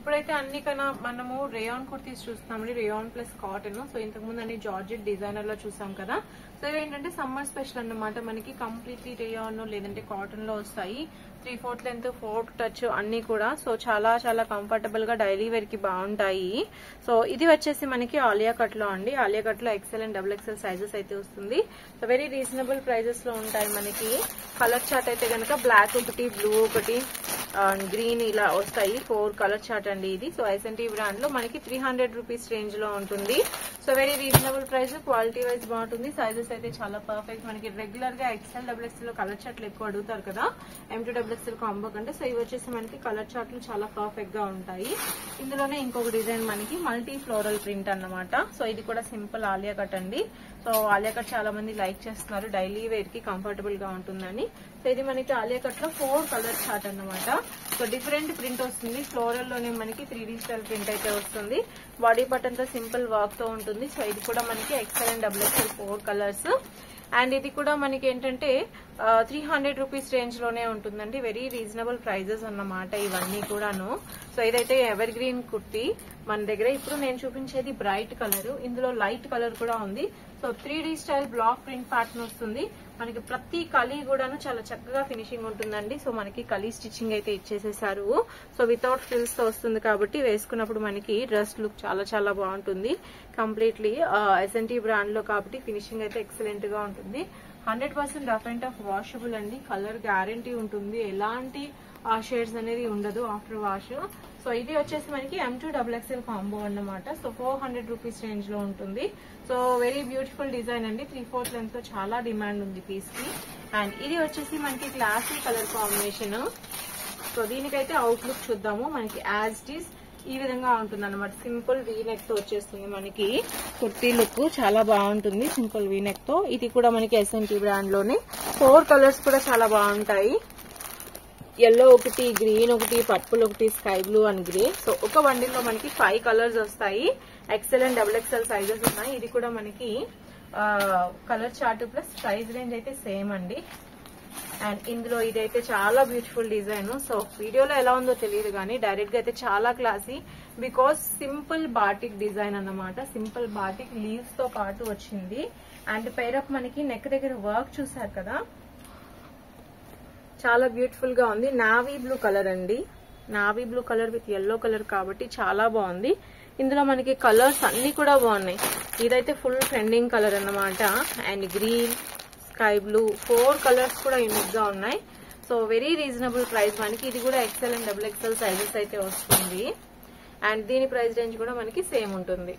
ఇప్పుడైతే అన్ని కన్నా మనము రేయాన్ కుర్తీస్ చూస్తున్నామండి, రేయాన్ ప్లస్ కాటన్. సో ఇంతకు ముందు అన్ని జార్జెట్ డిజైనర్ లో చూసాం కదా. సో ఏంటంటే సమ్మర్ స్పెషల్ అన్నమాట, మనకి కంప్లీట్లీ రేయాన్ లేదంటే కాటన్ లో వస్తాయి. 3/4 లెంత్ 4 టచ్ అన్ని కూడా. సో చాలా చాలా కంఫర్టబుల్ గా డైలీ వేర్ కి బాగుంటాయి. సో ఇది వచ్చేసి మనకి ఆలియా కట్ లో అండి. ఆలియా కట్ లో XL అండ్ XXL సైజెస్ అయితే వస్తుంది. సో వెరీ రీజనబుల్ ప్రైజెస్ లో ఉంటాయి మనకి. కలర్ చార్ట్ అయితే కనుక బ్లాక్ ఒకటి, బ్లూ ఒకటి, గ్రీన్ ఇలా వస్తాయి. 4 కలర్ చార్ట్ అండి ఇది. సో SNT బ్రాండ్ లో మనకి 300 రూపీస్ రేంజ్ లో ఉంటుంది. So very reasonable price, quality wise బాగుంటుంది. సైజెస్ అయితే చాలా పర్ఫెక్ట్. మనకి రెగ్యులర్ గా XL XXL లో కలర్ చార్ట్లు ఎక్కువ అడుగుతారు కదా M2 XXL కాంబో కంటే. సో ఇవి వచ్చేసి మనకి కలర్ చార్ట్లు చాలా పర్ఫెక్ట్ గా ఉంటాయి. ఇందులోనే ఇంకొక డిజైన్ మనకి మల్టీ ఫ్లోరల్ ప్రింట్ అన్నమాట. సో ఇది కూడా సింపుల్ ఆలియా కట్ అండి. సో ఆలియా కట్ చాలా మంది లైక్ చేస్తున్నారు, డైలీ వేర్ కి కంఫర్టబుల్ గా ఉంటుందని. సో ఇది మనకి ఆలియా కట్ లో 4 కలర్ చార్ట్ అన్నమాట. సో డిఫరెంట్ ప్రింట్ వస్తుంది. ఫ్లోరల్ లోనే మనకి 3D స్టైల్ ప్రింట్ అయితే వస్తుంది. బాడీ పార్ట్ అంతా సింపుల్ వర్క్ తో ఉంటుంది. సో ఇది కూడా మనకి XL and XXL 4 colours. And ఇది కూడా మనకి ఏంటంటే 300 రూపీస్ రేంజ్ లోనే ఉంటుందండి. వెరీ రీజనబుల్ ప్రైజెస్ అన్నమాట ఇవన్నీ కూడాను. సో ఇదైతే ఎవర్ గ్రీన్ కుర్తీ మన దగ్గర. ఇప్పుడు నేను చూపించేది బ్రైట్ కలర్, ఇందులో లైట్ కలర్ కూడా ఉంది. So 3D style block print pattern వస్తుంది మనకి. ప్రతి కలీ కూడాను చాలా చక్కగా ఫినిషింగ్ ఉంటుందండి. సో మనకి కలీ స్టిచ్చింగ్ అయితే ఇచ్చేసేసారు. సో వితౌట్ ఫ్రిల్స్ తో వస్తుంది కాబట్టి వేసుకున్నప్పుడు మనకి డ్రెస్ లుక్ చాలా చాలా బాగుంటుంది. కంప్లీట్లీ SNT బ్రాండ్ లో కాబట్టి ఫినిషింగ్ అయితే ఎక్సలెంట్ గా ఉంటుంది. 100% రఫ్ అండ్ టఫ్ వాషబుల్ అండి. కలర్ గ్యారంటీ ఉంటుంది, ఎలాంటి షేడ్స్ అనేది ఉండదు ఆఫ్టర్ వాష్. సో ఇది వచ్చేసి మనకి M2 XXL కాంబో అన్నమాట. సో 400 రూపీస్ రేంజ్ లో ఉంటుంది. సో వెరీ బ్యూటిఫుల్ డిజైన్ అండి. 3/4 లెంత్ తో చాలా డిమాండ్ ఉంది పీస్ కి. అండ్ ఇది వచ్చేసి మనకి క్లాసీ కలర్ కాంబినేషన్. సో దీనికైతే అవుట్లుక్ చూద్దాము. మనకి యాజ్ ఇట్ ఈస్ ఈ విధంగా ఉంటుంది అనమాట. సింపుల్ వీ నెక్ తో వచ్చేస్తుంది మనకి కుర్తీ లుక్, చాలా బాగుంటుంది సింపుల్ వీ నెక్ తో. ఇది కూడా మనకి SNT బ్రాండ్ లోనే 4 కలర్స్ కూడా చాలా బాగుంటాయి. ఎల్లో ఒకటి, గ్రీన్ ఒకటి, పర్పుల్ ఒకటి, sky blue and grey. So ఒక బండిల్ లో మనకి 5 కలర్స్ వస్తాయి. XL అండ్ XXL సైజెస్ ఉన్నాయి. ఇది కూడా మనకి colour chart plus price range అయితే సేమ్ అండి. అండ్ ఇందులో ఇదైతే చాలా బ్యూటిఫుల్ డిజైన్. సో వీడియోలో ఎలా ఉందో తెలియదు కానీ డైరెక్ట్ గా అయితే చాలా classy, because simple batik design అన్నమాట. సింపుల్ బాటిక్ లీవ్స్ తో పాటు వచ్చింది. అండ్ పైరప్ మనకి నెక్ దగ్గర వర్క్ చూసారు కదా, చాలా బ్యూటిఫుల్ గా ఉంది. నావీ బ్లూ కలర్ అండి. Navy blue colour with yellow colour కాబట్టి చాలా బాగుంది. ఇందులో మనకి కలర్స్ అన్ని కూడా బాగున్నాయి. ఇదైతే ఫుల్ ట్రెండింగ్ కలర్ అన్నమాట. And green, sky blue, 4 colours కూడా యూనిక్ గా ఉన్నాయి. సో వెరీ రీజనబుల్ ప్రైస్ మనకి. ఇది కూడా XL అండ్ XXL సైజెస్ అయితే వస్తుంది. అండ్ దీని ప్రైస్ రేంజ్ కూడా మనకి సేమ్ ఉంటుంది.